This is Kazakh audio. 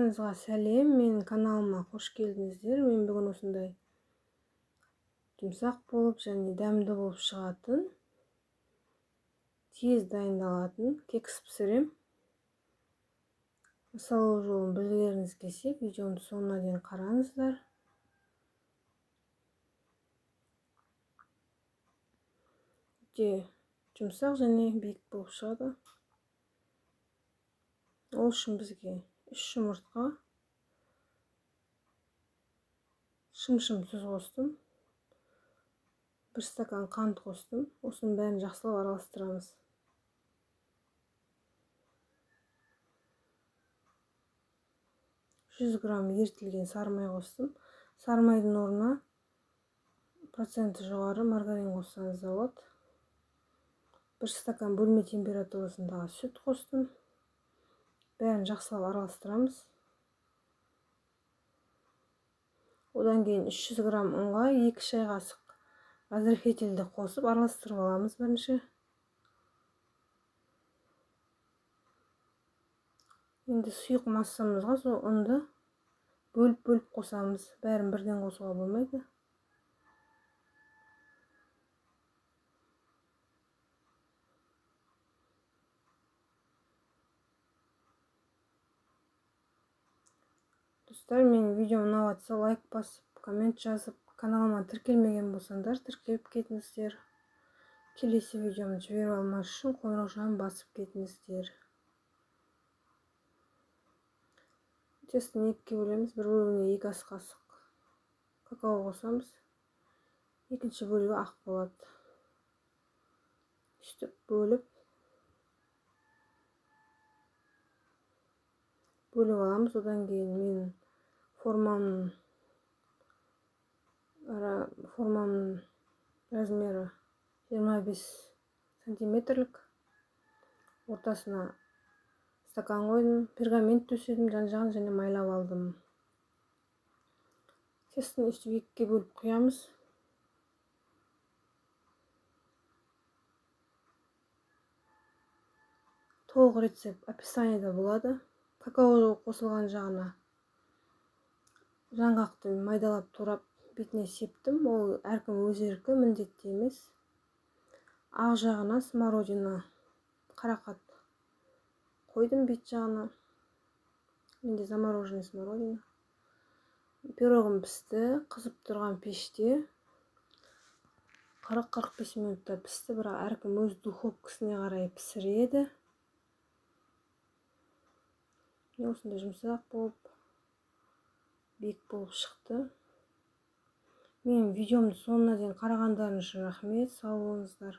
Баршаңызға сәлем, менің каналыма қош келдіңіздер. Мен бүгін осындай жұмсақ болып және дәмді болып шығатын, тез дайындалатын кекс пісірем. Салу жолын білгілеріңіз келсе, видеомды соңына дейін қараңыздар. Өте жұмсақ және биік болып шығады. Ол үшін бізге 3 жұмыртқа, шым-шым тұз қостым, 1 стакан қант қостым. Осының бәрін жақсылап араластырамыз. Жүз грамм ерітілген сары май қостым. Сары майдың орнына проценті жоғары маргарин қоссаңыз да болады. 1 стакан бөлме температурасындағы сүт қостым. Бәрін жақсылап араластырамыз. Одан кейін 300 грамм ұнға 2 шай қасық разрыхлительді қосып араластырып аламыз бірінші. Енді сұйық массамызға сол ұнды бөліп қосамыз. Бәрін бірден қосуға болмайды. Достар, менің видеом ұнап жатса лайк басып, коммент жазып, каналыма тіркелмеген болсаңдар тіркеліп кетіңіздер. Келесі видеомды жіберіп алмас үшін қоңырау жағын басып кетіңіздер. Тестін екіге бөлеміз. Bir бөлігіне 2 ас қасық какао қосамыз. Екінші бөлігі ақ болады. Үстіп бөліп аламыз. Одан кейін мен формамның размері 25 сантиметрлік. Ортасына стакан қойдым, пергамент төседім, жан-жағын және майлап алдым. Тестін үстіп екіге бөліп құямыз. Толық рецепт описаниеда болады. Какао қосылған жағына жаңғақты майдалап турап бетіне септім. Ол әркім өз еркі, міндетті емес. Ақ жағына смородина, қарақат қойдым бет жағына. Менде замороженный смородина. Пирогым пісті, қызып тұрған пеште 40-45 минутта пісті, бірақ әркім өз духовкасына қарай пісіреді. Осындай жұмсақ болып, биік болып шықты. Менің видеомды соңына дейін қарағандарыңыз үшін рахмет, сау болыңыздар.